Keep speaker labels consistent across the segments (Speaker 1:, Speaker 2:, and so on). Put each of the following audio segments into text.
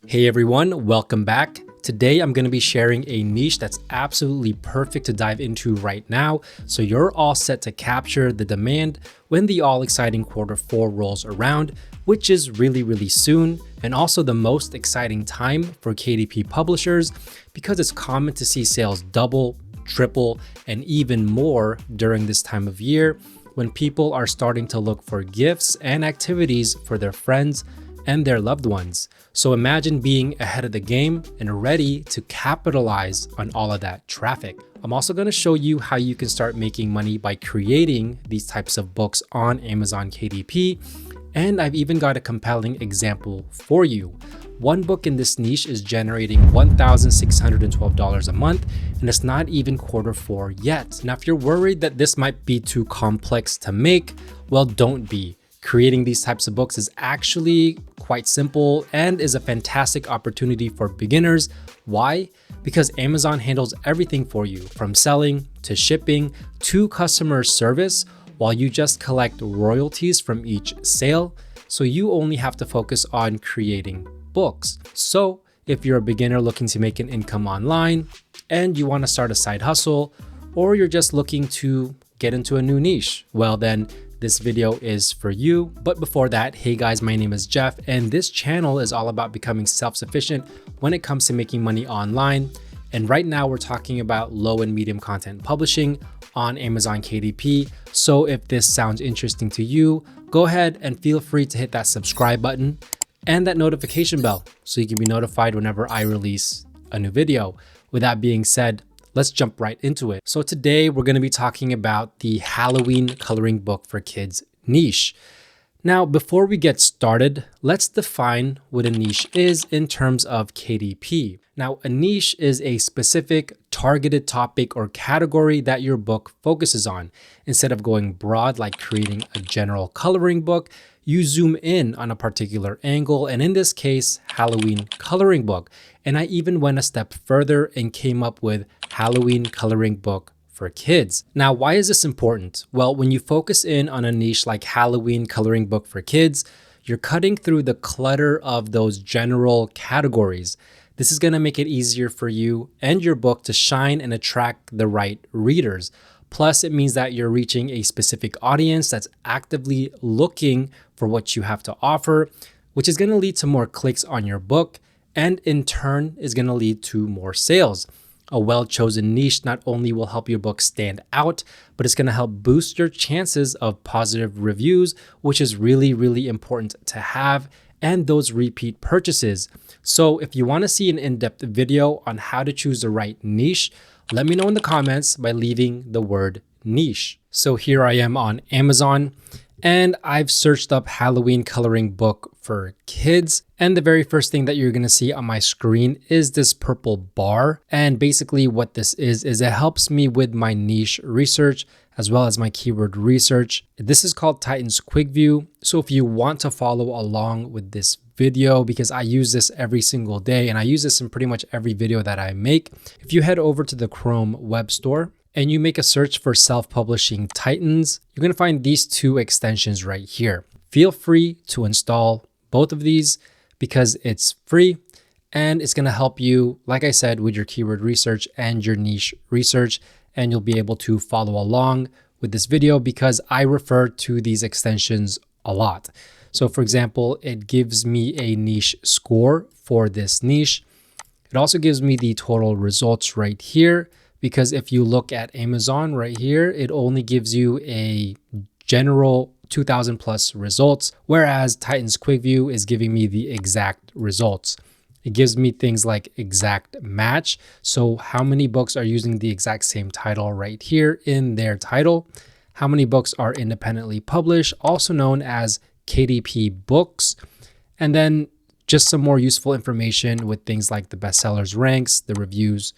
Speaker 1: Hey everyone, welcome back. Today I'm going to be sharing a niche that's absolutely perfect to dive into right now, so you're all set to capture the demand when the all-exciting Q4 rolls around, which is really soon, and also the most exciting time for KDP publishers because it's common to see sales double, triple, and even more during this time of year when people are starting to look for gifts and activities for their friends and their loved ones. So imagine being ahead of the game and ready to capitalize on all of that traffic. I'm also going to show you how you can start making money by creating these types of books on Amazon KDP. And I've even got a compelling example for you. One book in this niche is generating $1,612 a month, and it's not even Q4 yet. Now, if you're worried that this might be too complex to make, well, don't be. Creating these types of books is actually quite simple and is a fantastic opportunity for beginners. Why? Because Amazon handles everything for you, from selling to shipping to customer service, while you just collect royalties from each sale. So you only have to focus on creating books. So if you're a beginner looking to make an income online and you want to start a side hustle, or you're just looking to get into a new niche, well then this video is for you. But before that, hey guys, my name is Jeff, and this channel is all about becoming self-sufficient when it comes to making money online. And right now we're talking about low and medium content publishing on Amazon KDP. So if this sounds interesting to you, go ahead and feel free to hit that subscribe button and that notification bell so you can be notified whenever I release a new video. With that being said, let's jump right into it. So today we're going to be talking about the Halloween coloring book for kids niche. Now, before we get started, let's define what a niche is in terms of KDP. Now, a niche is a specific targeted topic or category that your book focuses on. Instead of going broad like creating a general coloring book, you zoom in on a particular angle, and in this case, Halloween coloring book. And I even went a step further and came up with Halloween coloring book for kids. Now, why is this important? Well, when you focus in on a niche like Halloween coloring book for kids, you're cutting through the clutter of those general categories. This is going to make it easier for you and your book to shine and attract the right readers. Plus, it means that you're reaching a specific audience that's actively looking for what you have to offer, which is going to lead to more clicks on your book, and in turn is going to lead to more sales. A well-chosen niche not only will help your book stand out, but it's going to help boost your chances of positive reviews, which is really important to have, and those repeat purchases. So if you want to see an in-depth video on how to choose the right niche, let me know in the comments by leaving the word niche. So here I am on Amazon, and I've searched up Halloween coloring book for kids. And the very first thing that you're going to see on my screen is this purple bar. And basically what this is it helps me with my niche research as well as my keyword research. This is called Titan's Quick View. So if you want to follow along with this video, because I use this every single day and I use this in pretty much every video that I make, if you head over to the Chrome web store and you make a search for self-publishing Titans, you're going to find these two extensions right here. Feel free to install both of these because it's free and it's going to help you, like I said, with your keyword research and your niche research, and you'll be able to follow along with this video because I refer to these extensions a lot. So for example, it gives me a niche score for this niche. It also gives me the total results right here, because if you look at Amazon right here, it only gives you a general 2,000 plus results, whereas Titan's Quick View is giving me the exact results. It gives me things like exact match. So how many books are using the exact same title right here in their title? How many books are independently published, also known as KDP books? And then just some more useful information with things like the bestsellers ranks, the reviews,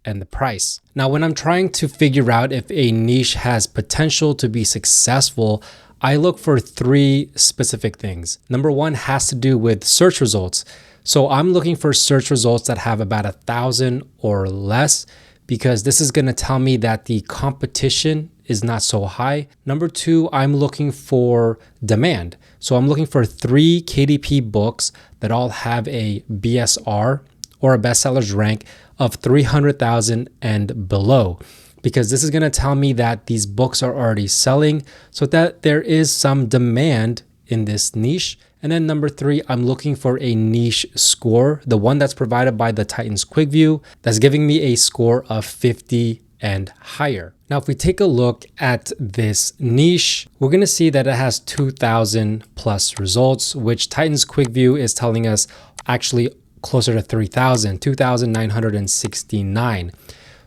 Speaker 1: and the price. Now, when I'm trying to figure out if a niche has potential to be successful, I look for three specific things. Number one has to do with search results. So I'm looking for search results that have about 1,000 or less, because this is going to tell me that the competition is not so high. Number two, I'm looking for demand. So I'm looking for 3 KDP books that all have a BSR or a bestsellers rank of 300,000 and below, because this is going to tell me that these books are already selling, so that there is some demand in this niche. And then number 3, I'm looking for a niche score, the one that's provided by the Titans Quick View, that's giving me a score of 50 and higher. Now, if we take a look at this niche, we're going to see that it has 2,000 plus results, which Titans Quick View is telling us actually closer to 3,000, 2,969.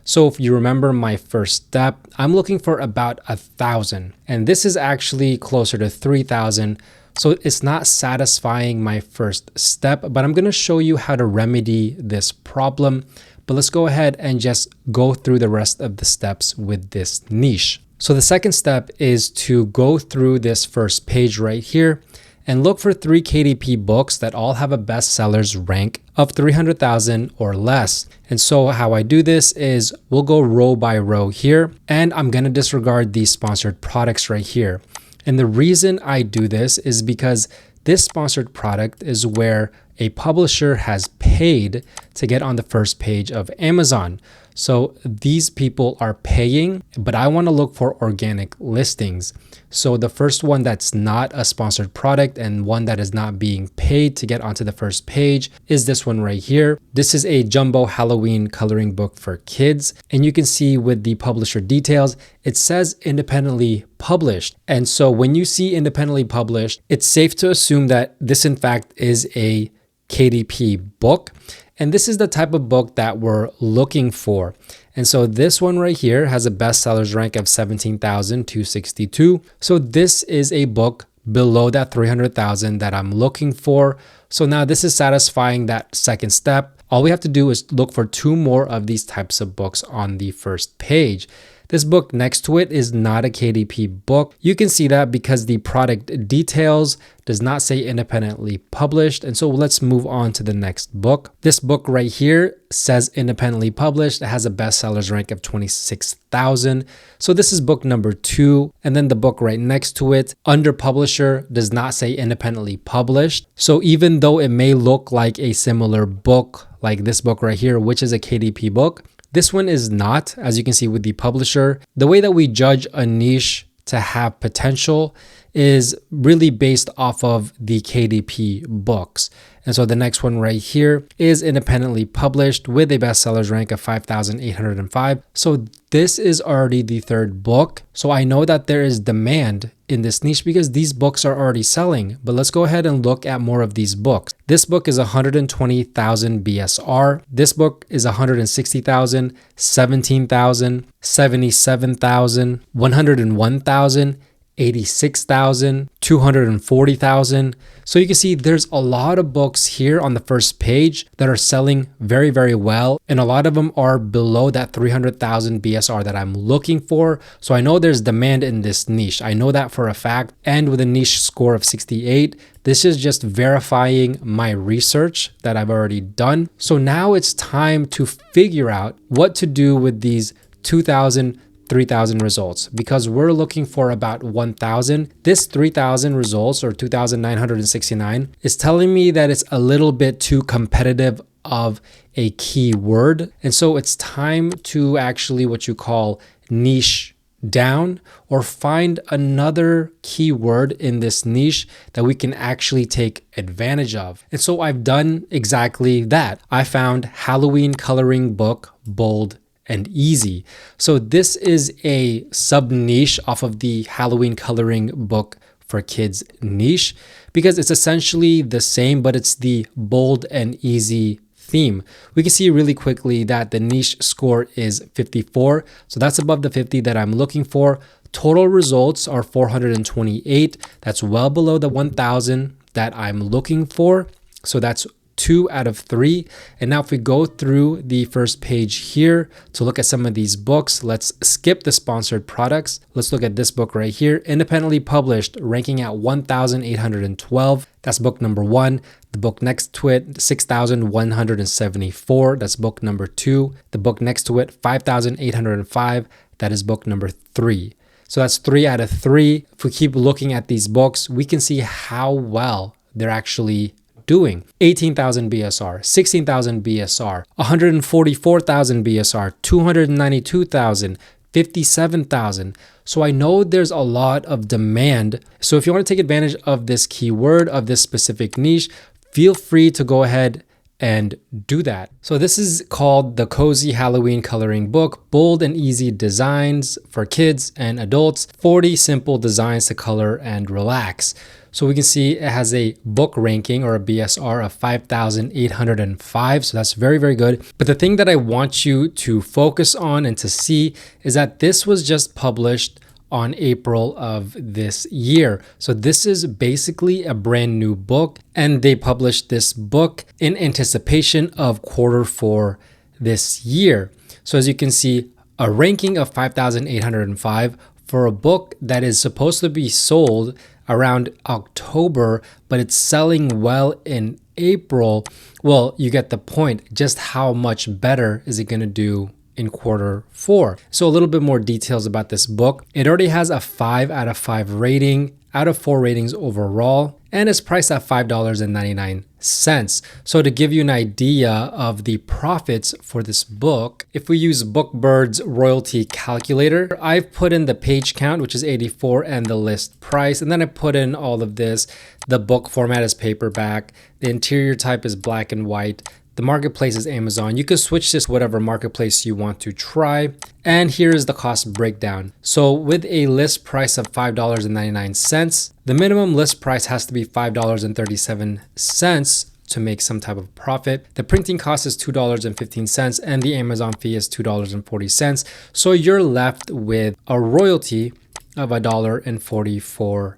Speaker 1: So if you remember my first step, I'm looking for about 1,000, and this is actually closer to 3,000. So it's not satisfying my first step, but I'm going to show you how to remedy this problem. But let's go ahead and just go through the rest of the steps with this niche. So the second step is to go through this first page right here and look for 3 KDP books that all have a bestsellers rank of 300,000 or less. And so how I do this is we'll go row by row here, and I'm going to disregard these sponsored products right here. And the reason I do this is because this sponsored product is where a publisher has paid to get on the first page of Amazon. So these people are paying, but I want to look for organic listings. So the first one that's not a sponsored product and one that is not being paid to get onto the first page is this one right here. This is a jumbo Halloween coloring book for kids. And you can see with the publisher details, it says independently published. And so when you see independently published, it's safe to assume that this in fact is a KDP book. And this is the type of book that we're looking for. And so this one right here has a bestsellers rank of 17,262. So this is a book below that 300,000 that I'm looking for. So now this is satisfying that second step. All we have to do is look for 2 more of these types of books on the first page. This book next to it is not a KDP book. You can see that because the product details does not say independently published. And so let's move on to the next book. This book right here says independently published. It has a bestsellers rank of 26,000. So this is book number 2. And then the book right next to it, under publisher, does not say independently published. So even though it may look like a similar book, like this book right here, which is a KDP book, this one is not, as you can see with the publisher. The way that we judge a niche to have potential is really based off of the KDP books. And so the next one right here is independently published with a bestsellers rank of 5,805. So this is already the third book. So I know that there is demand in this niche because these books are already selling. But let's go ahead and look at more of these books. This book is 120,000 BSR. This book is 160,000, 17,000, 77,000, 101,000, 86,000, 240,000. So you can see there's a lot of books here on the first page that are selling very, very well. And a lot of them are below that 300,000 BSR that I'm looking for. So I know there's demand in this niche. I know that for a fact. And with a niche score of 68, this is just verifying my research that I've already done. So now it's time to figure out what to do with these 2,000 3,000 results, because we're looking for about 1,000. This 3,000 results, or 2,969, is telling me that it's a little bit too competitive of a keyword. And so it's time to actually what you call niche down, or find another keyword in this niche that we can actually take advantage of. And so I've done exactly that. I found Halloween coloring book, bold and easy. So this is a sub niche off of the Halloween coloring book for kids niche, because it's essentially the same, but it's the bold and easy theme. We can see really quickly that the niche score is 54. So that's above the 50 that I'm looking for. Total results are 428. That's well below the 1,000 that I'm looking for. So that's 2 out of 3. And now if we go through the first page here to look at some of these books, let's skip the sponsored products. Let's look at this book right here, independently published, ranking at 1,812. That's book number 1. The book next to it, 6,174. That's book number 2. The book next to it, 5,805. That is book number 3. So that's 3 out of 3. If we keep looking at these books, we can see how well they're actually doing. 18,000 BSR, 16,000 BSR, 144,000 BSR, 292,000, 57,000. So I know there's a lot of demand. So if you want to take advantage of this keyword, of this specific niche, feel free to go ahead and do that. So this is called the Cozy Halloween Coloring Book, Bold and Easy Designs for Kids and Adults, 40 Simple Designs to Color and Relax. So we can see it has a book ranking or a BSR of 5,805. So that's very, very good. But the thing that I want you to focus on and to see is that this was just published on April of this year. So this is basically a brand new book, and they published this book in anticipation of Q4 this year. So as you can see, a ranking of 5,805 for a book that is supposed to be sold around October, but it's selling well in April. Well, you get the point. Just how much better is it going to do in Q4? So a little bit more details about this book. It already has a 5 out of 5 rating, out of 4 ratings overall, and it's priced at $5.99. So to give you an idea of the profits for this book, if we use Bookbird's royalty calculator, I've put in the page count, which is 84, and the list price, and then I put in all of this. The book format is paperback, the interior type is black and white, the marketplace is Amazon. You can switch this whatever marketplace you want to try. And here is the cost breakdown. So with a list price of $5.99, the minimum list price has to be $5.37 to make some type of profit. The printing cost is $2.15 and the Amazon fee is $2.40. So you're left with a royalty of $1.44.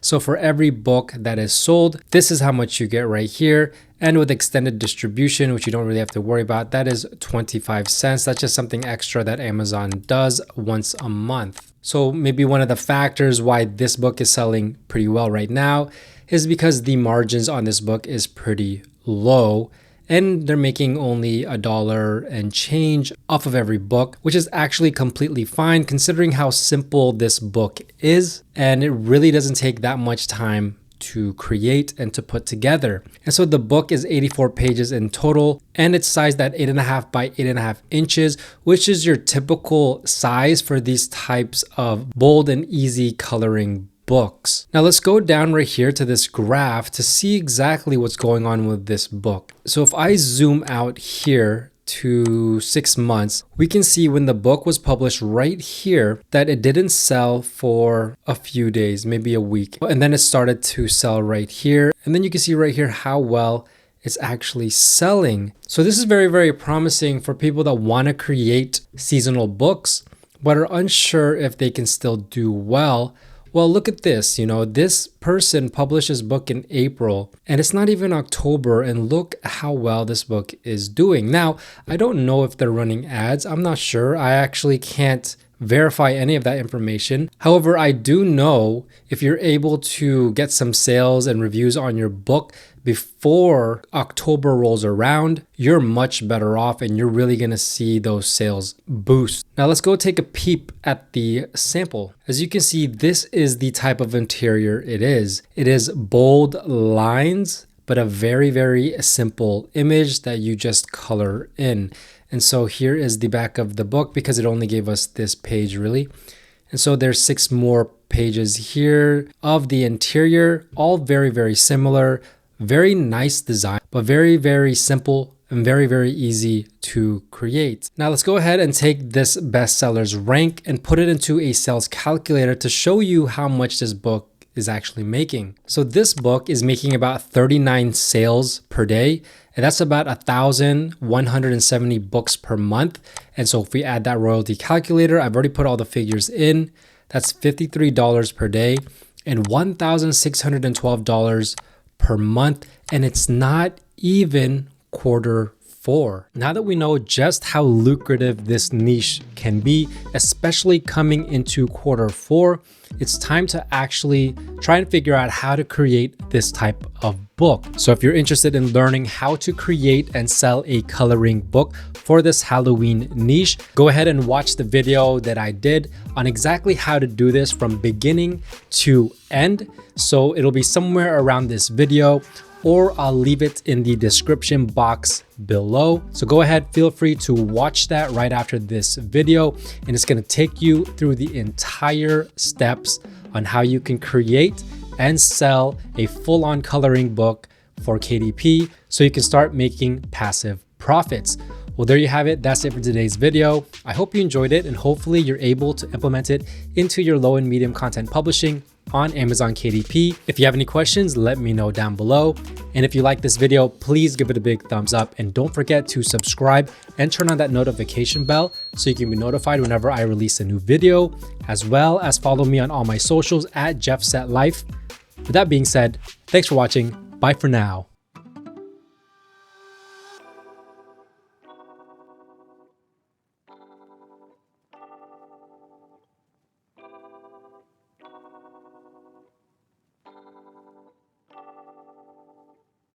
Speaker 1: So for every book that is sold, this is how much you get right here. And with extended distribution, which you don't really have to worry about, that is 25 cents. That's just something extra that Amazon does once a month. So maybe one of the factors why this book is selling pretty well right now is because the margins on this book is pretty low. And they're making only $1 and change off of every book, which is actually completely fine considering how simple this book is. And it really doesn't take that much time to create and to put together. And so the book is 84 pages in total, and it's sized at 8.5 by 8.5 inches, which is your typical size for these types of bold and easy coloring books. Now let's go down right here to this graph to see exactly what's going on with this book. So if I zoom out here to 6 months, we can see when the book was published right here that it didn't sell for a few days, maybe a week. And then it started to sell right here. And then you can see right here how well it's actually selling. So this is very, very promising for people that want to create seasonal books, but are unsure if they can still do well. Well, look at this, this person published his book in April and it's not even October, and look how well this book is doing. Now, I don't know if they're running ads. I'm not sure. I actually can't verify any of that information. However, I do know if you're able to get some sales and reviews on your book before October rolls around, you're much better off and you're really gonna see those sales boost. Now let's go take a peep at the sample. As you can see, this is the type of interior it is. It is bold lines, but a very, very simple image that you just color in. And so here is the back of the book because it only gave us this page really. And so there's 6 more pages here of the interior, all very, very similar. Very nice design, but very, very simple and very, very easy to create. Now let's go ahead and take this bestsellers rank and put it into a sales calculator to show you how much this book is actually making. So this book is making about 39 sales per day, and that's about 1,170 books per month. And so if we add that royalty calculator, I've already put all the figures in, that's $53 per day and $1,612 per month, and it's not even Q4. 4. Now that we know just how lucrative this niche can be, especially coming into quarter 4, it's time to actually try and figure out how to create this type of book. So if you're interested in learning how to create and sell a coloring book for this Halloween niche, go ahead and watch the video that I did on exactly how to do this from beginning to end. So it'll be somewhere around this video, or I'll leave it in the description box below. So go ahead, feel free to watch that right after this video. And it's gonna take you through the entire steps on how you can create and sell a full-on coloring book for KDP so you can start making passive profits. Well, there you have it. That's it for today's video. I hope you enjoyed it and hopefully you're able to implement it into your low and medium content publishing on Amazon KDP. If you have any questions, let me know down below. And if you like this video, please give it a big thumbs up and don't forget to subscribe and turn on that notification bell so you can be notified whenever I release a new video, as well as follow me on all my socials at JeffSetLife. With that being said, thanks for watching. Bye for now.